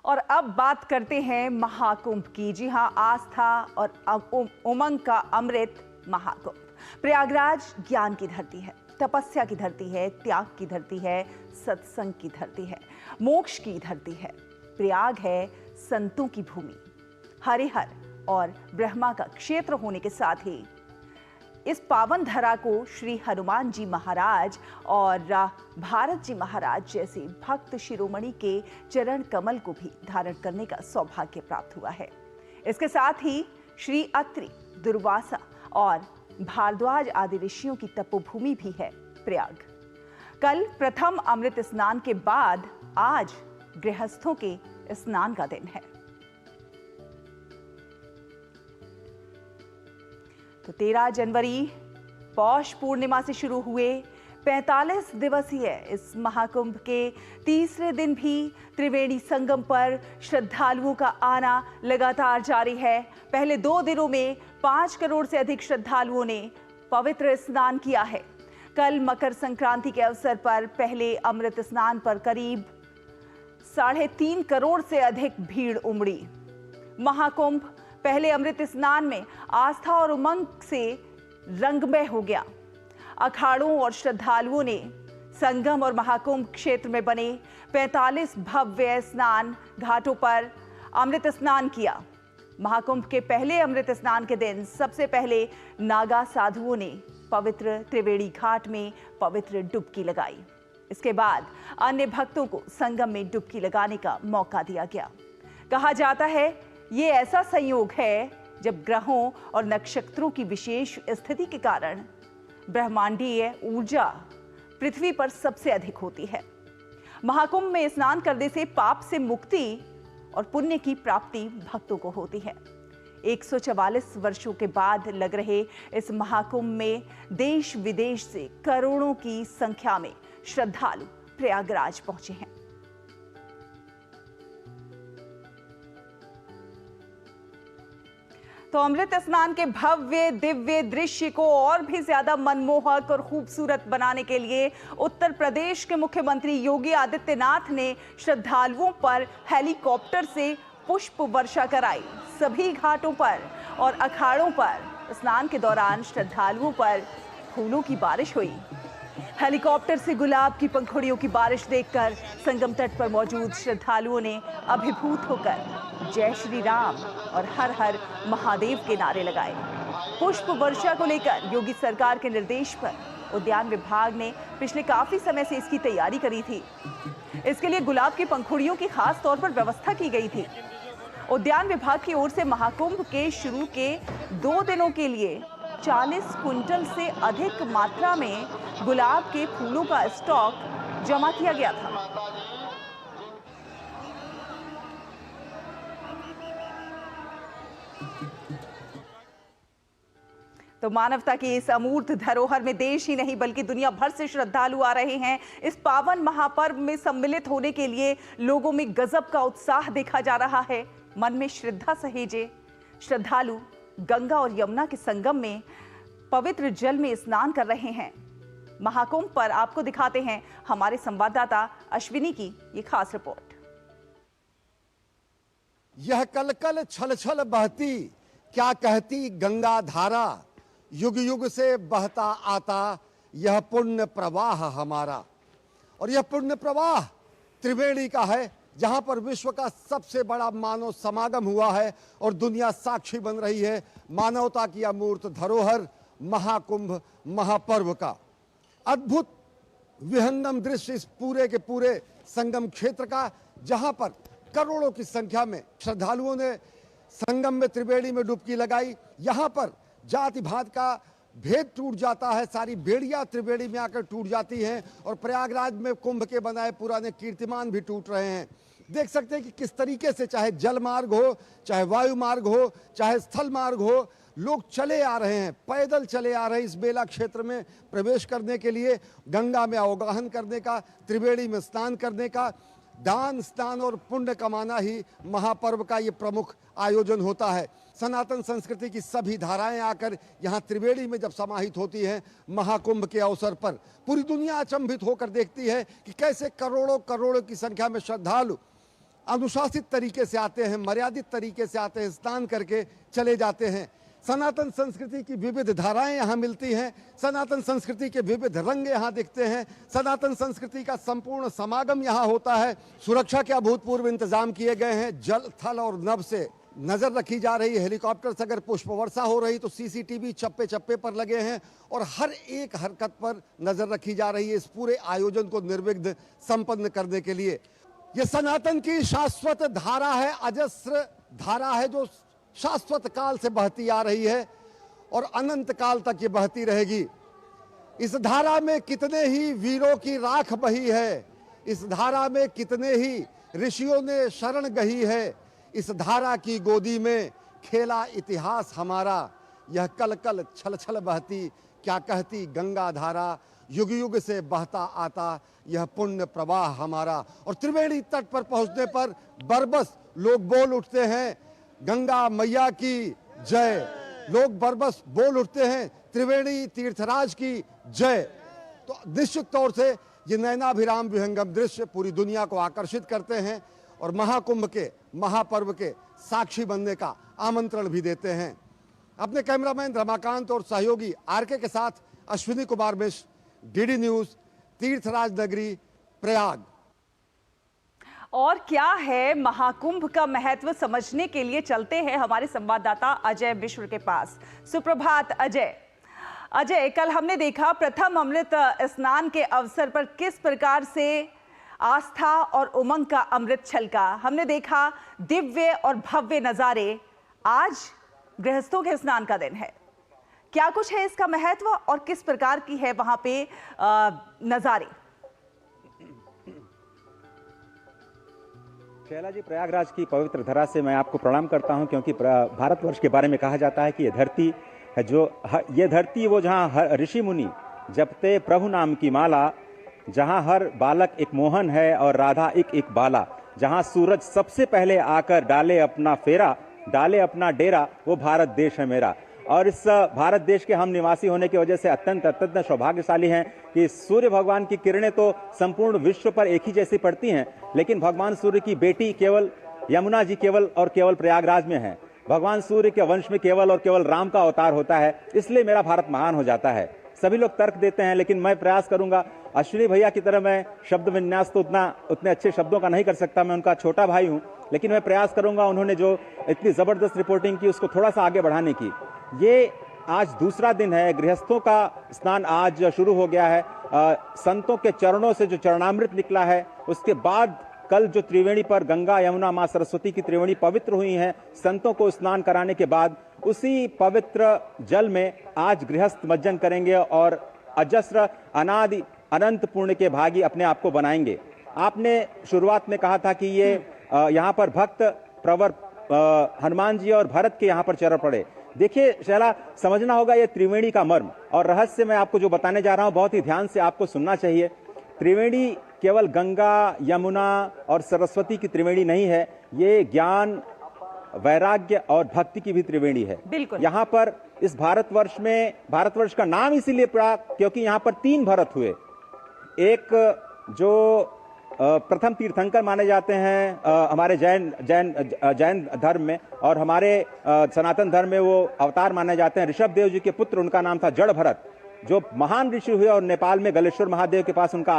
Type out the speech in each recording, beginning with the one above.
और अब बात करते हैं महाकुंभ की। जी हां, आस्था और उमंग का अमृत महाकुंभ। प्रयागराज ज्ञान की धरती है, तपस्या की धरती है, त्याग की धरती है, सत्संग की धरती है, मोक्ष की धरती है। प्रयाग है संतों की भूमि। हरिहर और ब्रह्मा का क्षेत्र होने के साथ ही इस पावन धरा को श्री हनुमान जी महाराज और भारत जी महाराज जैसे भक्त शिरोमणि के चरण कमल को भी धारण करने का सौभाग्य प्राप्त हुआ है। इसके साथ ही श्री अत्रि, दुर्वासा और भारद्वाज आदि ऋषियों की तपोभूमि भी है प्रयाग। कल प्रथम अमृत स्नान के बाद आज गृहस्थों के स्नान का दिन है। तो 13 जनवरी पौष पूर्णिमा से शुरू हुए 45 दिवसीय इस महाकुंभ के तीसरे दिन भी त्रिवेणी संगम पर श्रद्धालुओं का आना लगातार जारी है। पहले 2 दिनों में 5 करोड़ से अधिक श्रद्धालुओं ने पवित्र स्नान किया है। कल मकर संक्रांति के अवसर पर पहले अमृत स्नान पर करीब 3.5 करोड़ से अधिक भीड़ उमड़ी। महाकुंभ पहले अमृत स्नान में आस्था और उमंग से रंगमय हो गया। अखाड़ों और श्रद्धालुओं ने संगम और महाकुंभ क्षेत्र में बने 45 भव्य स्नान घाटों पर अमृत स्नान किया। महाकुंभ के पहले अमृत स्नान के दिन सबसे पहले नागा साधुओं ने पवित्र त्रिवेणी घाट में पवित्र डुबकी लगाई। इसके बाद अन्य भक्तों को संगम में डुबकी लगाने का मौका दिया गया। कहा जाता है ये ऐसा संयोग है जब ग्रहों और नक्षत्रों की विशेष स्थिति के कारण ब्रह्मांडीय ऊर्जा पृथ्वी पर सबसे अधिक होती है। महाकुंभ में स्नान करने से पाप से मुक्ति और पुण्य की प्राप्ति भक्तों को होती है। 144 वर्षों के बाद लग रहे इस महाकुंभ में देश विदेश से करोड़ों की संख्या में श्रद्धालु प्रयागराज पहुंचे हैं। तो अमृत स्नान के भव्य दिव्य दृश्य को और भी ज्यादा मनमोहक और खूबसूरत बनाने के लिए उत्तर प्रदेश के मुख्यमंत्री योगी आदित्यनाथ ने श्रद्धालुओं पर हेलीकॉप्टर से पुष्प वर्षा कराई। सभी घाटों पर और अखाड़ों पर स्नान के दौरान श्रद्धालुओं पर फूलों की बारिश हुई। हेलीकॉप्टर से गुलाब की पंखुड़ियों की बारिश देखकर संगम तट पर मौजूद श्रद्धालुओं ने अभिभूत होकर जय श्री राम और हर हर महादेव के नारे लगाए। पुष्प वर्षा को लेकर योगी सरकार के निर्देश पर उद्यान विभाग ने पिछले काफी समय से इसकी तैयारी करी थी। इसके लिए गुलाब की पंखुड़ियों की खास तौर पर व्यवस्था की गई थी। उद्यान विभाग की ओर से महाकुंभ के शुरू के 2 दिनों के लिए 40 क्विंटल से अधिक मात्रा में गुलाब के फूलों का स्टॉक जमा किया गया था। तो मानवता की इस अमूर्त धरोहर में देश ही नहीं बल्कि दुनिया भर से श्रद्धालु आ रहे हैं। इस पावन महापर्व में सम्मिलित होने के लिए लोगों में गजब का उत्साह देखा जा रहा है। मन में श्रद्धा सहेजे श्रद्धालु गंगा और यमुना के संगम में पवित्र जल में स्नान कर रहे हैं। महाकुंभ पर आपको दिखाते हैं हमारे संवाददाता अश्विनी की ये खास रिपोर्ट। यह कलकल छल छल बहती क्या कहती गंगा धारा, युग युग से बहता आता यह पुण्य प्रवाह हमारा। और यह पुण्य प्रवाह त्रिवेणी का है, जहां पर विश्व का सबसे बड़ा मानव समागम हुआ है और दुनिया साक्षी बन रही है मानवता की अमूर्त धरोहर महाकुंभ महापर्व का। अद्भुत विहंगम दृश्य इस पूरे के पूरे संगम क्षेत्र का, जहां पर करोड़ों की संख्या में श्रद्धालुओं ने संगम में त्रिवेणी में डुबकी लगाई। यहां पर जाति भात का भेद टूट जाता है, सारी बेड़ियां त्रिवेणी में आकर टूट जाती हैं और प्रयागराज में कुंभ के बनाए पुराने कीर्तिमान भी टूट रहे हैं। देख सकते हैं कि किस तरीके से चाहे जल मार्ग हो, चाहे वायु मार्ग हो, चाहे स्थल मार्ग हो, लोग चले आ रहे हैं, पैदल चले आ रहे हैं इस बेला क्षेत्र में प्रवेश करने के लिए, गंगा में अवगाहन करने का, त्रिवेणी में स्नान करने का। दान, स्नान और पुण्य कमाना ही महापर्व का ये प्रमुख आयोजन होता है। सनातन संस्कृति की सभी धाराएं आकर यहाँ त्रिवेणी में जब समाहित होती हैं महाकुंभ के अवसर पर, पूरी दुनिया अचंभित होकर देखती है कि कैसे करोड़ों करोड़ों की संख्या में श्रद्धालु अनुशासित तरीके से आते हैं, मर्यादित तरीके से आते हैं, स्नान करके चले जाते हैं। सनातन संस्कृति की विविध धाराएं यहाँ मिलती हैं, सनातन संस्कृति के विविध रंग यहाँ दिखते हैं, सनातन संस्कृति का संपूर्ण समागम यहाँ होता है। सुरक्षा के अभूतपूर्व इंतजाम किए गए हैं। जल, थल और नभ से नजर रखी जा रही है। हेलीकॉप्टर से अगर पुष्प वर्षा हो रही तो सीसीटीवी चप्पे चप्पे पर लगे हैं और हर एक हरकत पर नजर रखी जा रही है इस पूरे आयोजन को निर्विघ्न संपन्न करने के लिए। ये सनातन की शाश्वत धारा है, अजस्र धारा है जो शाश्वत काल से बहती आ रही है और अनंत काल तक ये बहती रहेगी। इस धारा में कितने ही वीरों की राख बही है, इस धारा में कितने ही ऋषियों ने शरण गही है, इस धारा की गोदी में खेला इतिहास हमारा। यह कल कल छल छल बहती क्या कहती गंगा धारा, युग युग से बहता आता यह पुण्य प्रवाह हमारा। और त्रिवेणी तट पर पहुंचने पर बरबस लोग बोल उठते हैं गंगा मैया की जय, लोग बरबस बोल उठते हैं त्रिवेणी तीर्थराज की जय। तो निश्चित तौर से ये नयनाभिराम विहंगम दृश्य पूरी दुनिया को आकर्षित करते हैं और महाकुंभ के महापर्व के साक्षी बनने का आमंत्रण भी देते हैं। अपने कैमरामैन रमाकांत और सहयोगी आरके के साथ अश्विनी कुमार मिश्र, डीडी न्यूज, तीर्थराज नगरी, प्रयाग। और क्या है महाकुंभ का महत्व समझने के लिए चलते हैं हमारे संवाददाता अजय मिश्र के पास। सुप्रभात अजय। अजय, कल हमने देखा प्रथम अमृत स्नान के अवसर पर किस प्रकार से आस्था और उमंग का अमृत छलका। हमने देखा दिव्य और भव्य नजारे। आज गृहस्थों के स्नान का दिन है, क्या कुछ है इसका महत्व और किस प्रकार की है वहां पे नजारे? शैला जी, प्रयागराज की पवित्र धरा से मैं आपको प्रणाम करता हूं, क्योंकि भारतवर्ष के बारे में कहा जाता है कि ये धरती है ये धरती वो जहां ऋषि मुनि जपते प्रभु नाम की माला, जहां हर बालक एक मोहन है और राधा एक बाला, जहां सूरज सबसे पहले आकर डाले अपना फेरा, डाले अपना डेरा, वो भारत देश है मेरा। और इस भारत देश के हम निवासी होने की वजह से अत्यंत सौभाग्यशाली हैं कि सूर्य भगवान की किरणें तो संपूर्ण विश्व पर एक ही जैसी पड़ती हैं, लेकिन भगवान सूर्य की बेटी केवल यमुना जी केवल प्रयागराज में है। भगवान सूर्य के वंश में केवल और केवल राम का अवतार होता है, इसलिए मेरा भारत महान हो जाता है। सभी लोग तर्क देते हैं, लेकिन मैं प्रयास करूंगा। अश्विनी भैया की तरह मैं शब्द विन्यास तो उतने अच्छे शब्दों का नहीं कर सकता, मैं उनका छोटा भाई हूं, लेकिन मैं प्रयास करूंगा उन्होंने जो इतनी जबरदस्त रिपोर्टिंग की उसको थोड़ा सा आगे बढ़ाने की। ये आज दूसरा दिन है, गृहस्थों का स्नान आज शुरू हो गया है। संतों के चरणों से जो चरणामृत निकला है, उसके बाद कल जो त्रिवेणी पर गंगा यमुना मां सरस्वती की त्रिवेणी पवित्र हुई है, संतों को स्नान कराने के बाद उसी पवित्र जल में आज गृहस्थ मज्जन करेंगे और अजस्र अनादि अनंत पुण्य के भागी अपने आप को बनाएंगे। आपने शुरुआत में कहा था कि ये यहाँ पर भक्त प्रवर हनुमान जी और भरत के यहाँ पर चरण पड़े। देखिए शैला, समझना होगा ये त्रिवेणी का मर्म और रहस्य मैं आपको जो बताने जा रहा हूं बहुत ही ध्यान से आपको सुनना चाहिए। त्रिवेणी केवल गंगा यमुना और सरस्वती की त्रिवेणी नहीं है, ये ज्ञान वैराग्य और भक्ति की भी त्रिवेणी है। बिल्कुल। यहाँ पर इस भारतवर्ष का नाम इसीलिए पड़ा क्योंकि यहाँ पर 3 भरत हुए। एक जो प्रथम तीर्थंकर माने जाते हैं हमारे जैन धर्म में, और हमारे सनातन धर्म में वो अवतार माने जाते हैं ऋषभ देव जी के पुत्र, उनका नाम था जड़ भरत, जो महान ऋषि हुए और नेपाल में गलेश्वर महादेव के पास उनका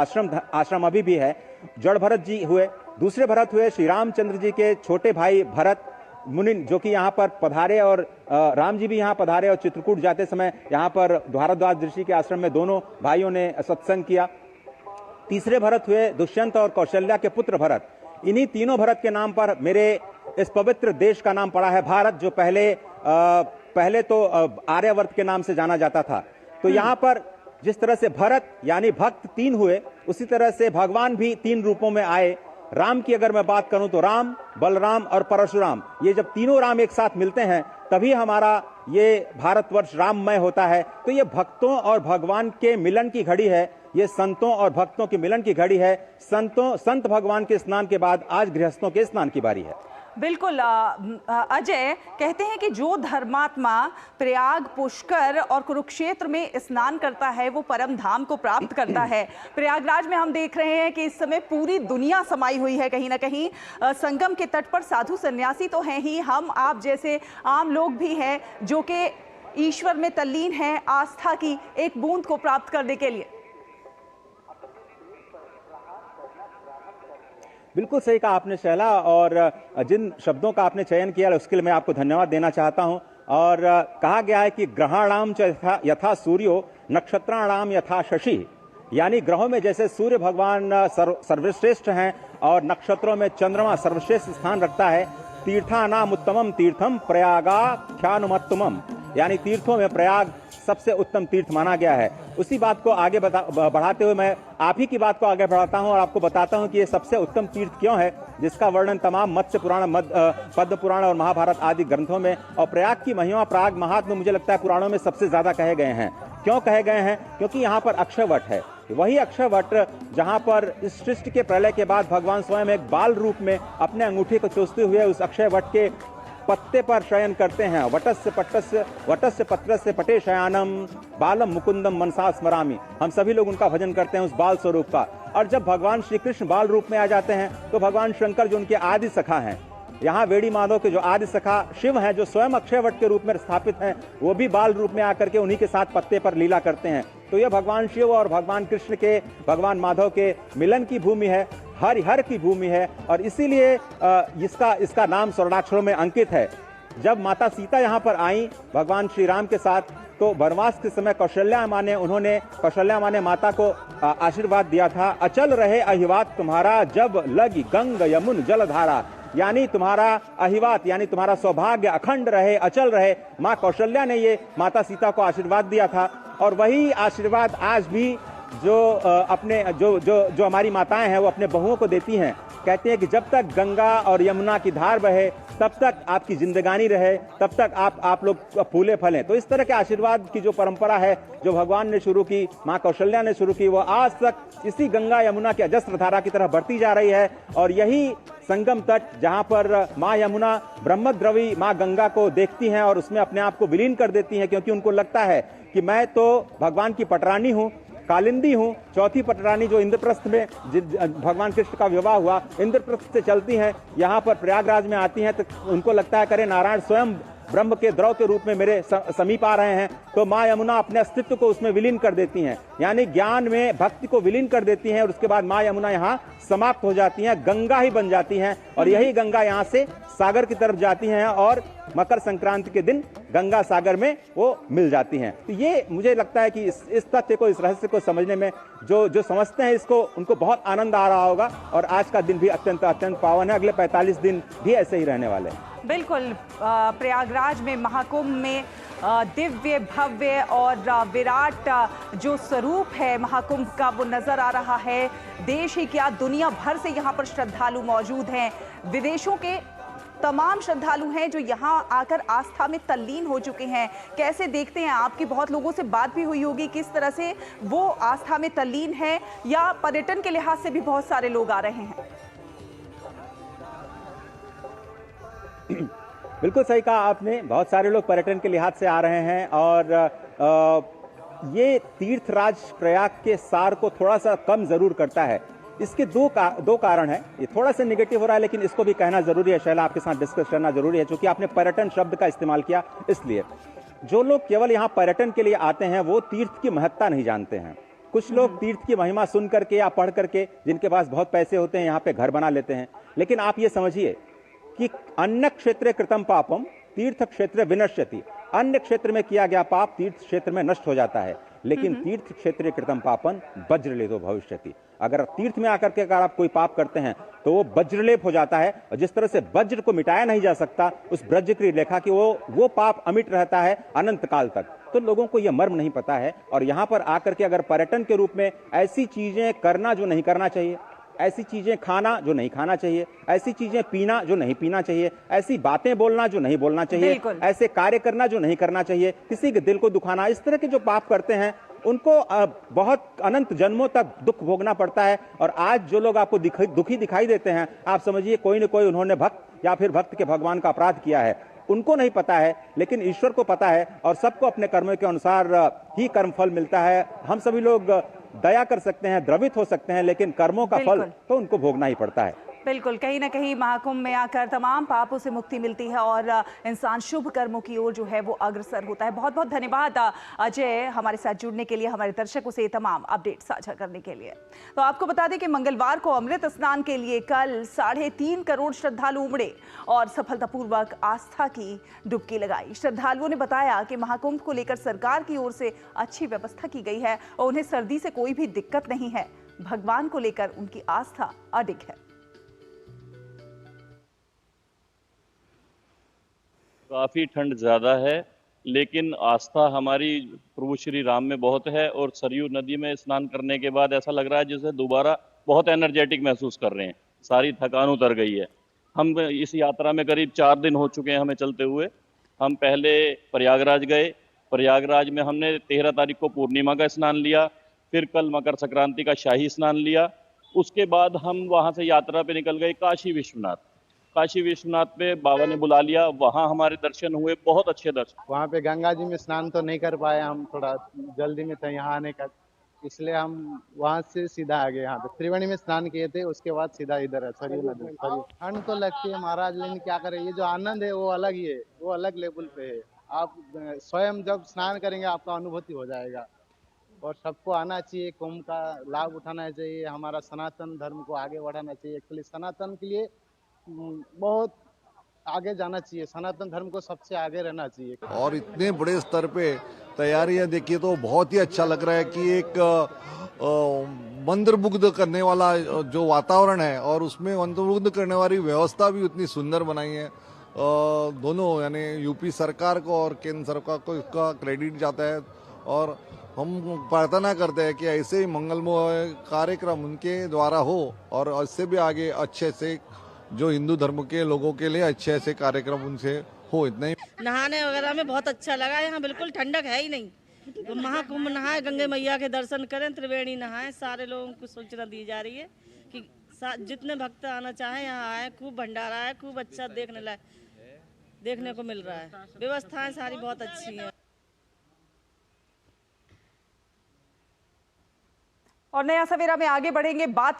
आश्रम अभी भी है। जड़ भरत जी हुए। दूसरे भरत हुए श्री रामचंद्र जी के छोटे भाई भरत मुनि, जो कि यहाँ पर पधारे और राम जी भी यहाँ पधारे और चित्रकूट जाते समय यहाँ पर भारद्वाज ऋषि के आश्रम में दोनों भाइयों ने सत्संग किया। तीसरे भरत हुए दुष्यंत और कौशल्या के पुत्र भरत। इन्हीं तीनों भरत के नाम पर मेरे इस पवित्र देश का नाम पड़ा है भारत, जो पहले तो आर्यवर्त के नाम से जाना जाता था। तो यहाँ पर जिस तरह से भरत यानी भक्त 3 हुए, उसी तरह से भगवान भी 3 रूपों में आए। राम की अगर मैं बात करूं तो राम, बलराम और परशुराम, ये जब तीनों राम एक साथ मिलते हैं तभी हमारा ये भारतवर्ष राममय होता है। तो ये भक्तों और भगवान के मिलन की घड़ी है, ये संतों और भक्तों के मिलन की घड़ी है। संत भगवान के स्नान के बाद आज गृहस्थों के स्नान की बारी है। बिल्कुल अजय, कहते हैं कि जो धर्मात्मा प्रयाग, पुष्कर और कुरुक्षेत्र में स्नान करता है वो परम धाम को प्राप्त करता है। प्रयागराज में हम देख रहे हैं कि इस समय पूरी दुनिया समाई हुई है कहीं ना कहीं। संगम के तट पर साधु सन्यासी तो हैं ही, हम आप जैसे आम लोग भी हैं जो कि ईश्वर में तल्लीन हैं, आस्था की एक बूंद को प्राप्त करने के लिए। बिल्कुल सही कहा आपने शैला, और जिन शब्दों का आपने चयन किया उसके लिए मैं आपको धन्यवाद देना चाहता हूं। और कहा गया है कि ग्रहाणाम च यथा सूर्यो नक्षत्राणाम यथा शशि, यानी ग्रहों में जैसे सूर्य भगवान सर्वश्रेष्ठ हैं और नक्षत्रों में चंद्रमा सर्वश्रेष्ठ स्थान रखता है। तीर्थानाम उत्तमम तीर्थम प्रयागाख्यानुमत्तमम, यानी तीर्थों में प्रयाग सबसे उत्तम तीर्थ माना गया है। उसी बात को आगे बढ़ाते हुए मैं आप ही की बात को आगे बढ़ाता हूं और आपको बताता हूं कि ये सबसे उत्तम तीर्थ क्यों है, जिसका वर्णन तमाम मत्स्य पुराण, पद्म पुराण और महाभारत आदि ग्रंथों में, और प्रयाग की महिमा, प्रयाग महात्म्य मुझे लगता है पुराणों में सबसे ज्यादा कहे गए हैं। क्यों कहे गए हैं? क्योंकि यहाँ पर अक्षय वट है, वही अक्षय वट जहाँ पर इस सृष्टि के प्रलय के बाद भगवान स्वयं एक बाल रूप में अपने अंगूठे को चूसते हुए उस अक्षय वट के पत्ते पर शयन करते हैं। वटस्य पत्रस्य पटे शयानम बालम मुकुंदम मनसा स्मरामि, हम सभी लोग उनका भजन करते हैं उस बाल स्वरूप का। और जब भगवान श्री कृष्ण बाल रूप में आ जाते हैं तो भगवान शंकर जो उनके आदि सखा हैं, यहाँ वेड़ी माधव के जो आदि सखा शिव हैं, जो स्वयं अक्षय वट के रूप में स्थापित हैं, वो भी बाल रूप में आकर के उन्हीं के साथ पत्ते पर लीला करते हैं। तो यह भगवान शिव और भगवान कृष्ण के, भगवान माधव के मिलन की भूमि है, हरिहर की भूमि है, और इसीलिए इसका नाम स्वर्णाक्षरों में अंकित है। जब माता सीता यहाँ पर आई भगवान श्री राम के साथ, तो वनवास के समय कौशल्या माँ ने माता को आशीर्वाद दिया था, अचल रहे अहिवात तुम्हारा जब लगी गंग यमुन जलधारा, यानी तुम्हारा अहिवात यानी तुम्हारा सौभाग्य अखंड रहे, अचल रहे। माँ कौशल्या ने ये माता सीता को आशीर्वाद दिया था, और वही आशीर्वाद आज भी जो हमारी माताएं हैं वो अपने बहुओं को देती हैं। कहते हैं कि जब तक गंगा और यमुना की धार बहे तब तक आपकी जिंदगानी रहे, तब तक आप लोग फूले फलें। तो इस तरह के आशीर्वाद की जो परंपरा है, जो भगवान ने शुरू की, माँ कौशल्या ने शुरू की, वो आज तक इसी गंगा यमुना की अजस्र धारा की तरह बढ़ती जा रही है। और यही संगम तट जहाँ पर माँ यमुना ब्रह्मद्रवी माँ गंगा को देखती हैं और उसमें अपने आप को विलीन कर देती हैं, क्योंकि उनको लगता है कि मैं तो भगवान की पटरानी हूँ, कालिंदी हूँ। चौथी पटरानी जो इंद्रप्रस्थ में भगवान कृष्ण का विवाह हुआ, इंद्रप्रस्थ से चलती हैं, यहाँ पर प्रयागराज में आती हैं, तो उनको लगता है करे नारायण स्वयं ब्रह्म के द्रव के रूप में मेरे समीप आ रहे हैं। तो माँ यमुना अपने अस्तित्व को उसमें विलीन कर देती हैं, यानी ज्ञान में भक्ति को विलीन कर देती हैं, और उसके बाद माँ यमुना यहाँ समाप्त हो जाती हैं, गंगा ही बन जाती हैं। और यही गंगा यहाँ से सागर की तरफ जाती हैं और मकर संक्रांति के दिन गंगा सागर में वो मिल जाती हैं। तो ये मुझे लगता है कि इस तथ्य को, इस रहस्य को समझने में जो समझते हैं इसको, उनको बहुत आनंद आ रहा होगा। और आज का दिन भी अत्यंत पावन है, अगले 45 दिन भी ऐसे ही रहने वाले हैं। बिल्कुल, प्रयागराज में महाकुंभ में दिव्य भव्य और विराट जो स्वरूप है महाकुंभ का वो नजर आ रहा है। देश ही क्या, दुनिया भर से यहाँ पर श्रद्धालु मौजूद हैं। विदेशों के तमाम श्रद्धालु हैं जो यहाँ आकर आस्था में तल्लीन हो चुके हैं। कैसे देखते हैं? आपकी बहुत लोगों से बात भी हुई होगी, किस तरह से वो आस्था में तल्लीन है, या पर्यटन के लिहाज से भी बहुत सारे लोग आ रहे हैं? बिल्कुल सही कहा आपने, बहुत सारे लोग पर्यटन के लिहाज से आ रहे हैं। और ये तीर्थराज प्रयाग के सार को थोड़ा सा कम जरूर करता है। इसके दो कारण हैं। ये थोड़ा सा निगेटिव हो रहा है, लेकिन इसको भी कहना जरूरी है, शैला आपके साथ डिस्कस करना जरूरी है, क्योंकि आपने पर्यटन शब्द का इस्तेमाल किया। इसलिए जो लोग केवल यहाँ पर्यटन के लिए आते हैं वो तीर्थ की महत्ता नहीं जानते हैं। कुछ लोग तीर्थ की महिमा सुन करके या पढ़ करके, जिनके पास बहुत पैसे होते हैं, यहाँ पे घर बना लेते हैं। लेकिन आप ये समझिए कि अन्य क्षेत्रे कृतम पापम तीर्थ क्षेत्र विनश्यति, अन्य क्षेत्र में किया गया पाप तीर्थ क्षेत्र में नष्ट हो जाता है, लेकिन तीर्थ क्षेत्रे कृतम पापन वज्रलेपो भविष्यति। अगर तीर्थ में आकर के अगर आप कोई पाप करते हैं तो वो वज्रलेप हो जाता है। और जिस तरह से वज्र को मिटाया नहीं जा सकता, उस वज्र की रेखा की वो पाप अमिट रहता है अनंत काल तक। तो लोगों को यह मर्म नहीं पता है। और यहाँ पर आकर के अगर पर्यटन के रूप में ऐसी चीजें करना जो नहीं करना चाहिए, ऐसी चीजें खाना जो नहीं खाना चाहिए, ऐसी चीजें पीना जो नहीं पीना चाहिए, ऐसी बातें बोलना जो नहीं बोलना चाहिए, ऐसे कार्य करना जो नहीं करना चाहिए, किसी के दिल को दुखाना, इस तरह के जो पाप करते हैं उनको बहुत अनंत जन्मों तक दुख भोगना पड़ता है। और आज जो लोग आपको दुखी दिखाई देते हैं, आप समझिए कोई न कोई उन्होंने भक्त या फिर भक्त के भगवान का अपराध किया है। उनको नहीं पता है, लेकिन ईश्वर को पता है, और सबको अपने कर्मों के अनुसार ही कर्मफल मिलता है। हम सभी लोग दया कर सकते हैं, द्रवित हो सकते हैं, लेकिन कर्मों का फल तो उनको भोगना ही पड़ता है। बिल्कुल, कहीं ना कहीं महाकुंभ में आकर तमाम पापों से मुक्ति मिलती है और इंसान शुभ कर्मों की ओर जो है वो अग्रसर होता है। बहुत बहुत धन्यवाद अजय, हमारे साथ जुड़ने के लिए, हमारे दर्शकों से तमाम अपडेट साझा करने के लिए। तो आपको बता दें कि मंगलवार को अमृत स्नान के लिए कल 3.5 करोड़ श्रद्धालु उमड़े और सफलतापूर्वक आस्था की डुबकी लगाई। श्रद्धालुओं ने बताया कि महाकुंभ को लेकर सरकार की ओर से अच्छी व्यवस्था की गई है और उन्हें सर्दी से कोई भी दिक्कत नहीं है। भगवान को लेकर उनकी आस्था अडिग है। काफ़ी ठंड ज़्यादा है, लेकिन आस्था हमारी प्रभु श्री राम में बहुत है। और सरयू नदी में स्नान करने के बाद ऐसा लग रहा है जैसे दोबारा बहुत एनर्जेटिक महसूस कर रहे हैं, सारी थकान उतर गई है। हम इस यात्रा में करीब 4 दिन हो चुके हैं हमें चलते हुए। हम पहले प्रयागराज गए, प्रयागराज में हमने 13 तारीख को पूर्णिमा का स्नान लिया, फिर कल मकर संक्रांति का शाही स्नान लिया। उसके बाद हम वहाँ से यात्रा पे निकल गए काशी विश्वनाथ। काशी विश्वनाथ पे बाबा ने बुला लिया, वहाँ हमारे दर्शन हुए, बहुत अच्छे दर्शन। वहाँ पे गंगा जी में स्नान तो नहीं कर पाए, हम थोड़ा जल्दी में थे यहाँ आने का, इसलिए हम वहाँ से सीधा आ गए। यहाँ पे त्रिवेणी में स्नान किए थे, उसके बाद सीधा इधर है सरयू नदी। ठंड तो लगती है महाराज, लेकिन क्या करें, ये जो आनंद है वो अलग ही है, वो अलग लेवल पे है। आप स्वयं जब स्नान करेंगे आपका अनुभूति हो जाएगा। और सबको आना चाहिए, कुंभ का लाभ उठाना चाहिए, हमारा सनातन धर्म को आगे बढ़ाना चाहिए। एक्चुअली सनातन के लिए बहुत आगे जाना चाहिए, सनातन धर्म को सबसे आगे रहना चाहिए। और इतने बड़े स्तर पे तैयारियां देखिए तो बहुत ही अच्छा लग रहा है कि एक मंत्रमुग्ध करने वाला जो वातावरण है और उसमें मंत्रमुग्ध करने वाली व्यवस्था भी उतनी सुंदर बनाई है। दोनों यानी यूपी सरकार को और केंद्र सरकार को इसका क्रेडिट जाता है। और हम प्रार्थना करते हैं कि ऐसे ही मंगलमय कार्यक्रम उनके द्वारा हो और इससे भी आगे अच्छे से जो हिंदू धर्म के लोगों के लिए अच्छे ऐसे कार्यक्रम उनसे हो। इतना ही नहाने वगैरह में बहुत अच्छा लगा। यहाँ बिल्कुल ठंडक है ही नहीं। तो महाकुंभ नहाए, गंगे मैया के दर्शन करें, त्रिवेणी नहाए। सारे लोगों को सूचना दी जा रही है कि जितने भक्त आना चाहें यहाँ आए। खूब भंडारा है, खूब अच्छा देखने को मिल रहा है। व्यवस्थाएं सारी बहुत अच्छी हैं। और नया सवेरा में आगे बढ़ेंगे, बात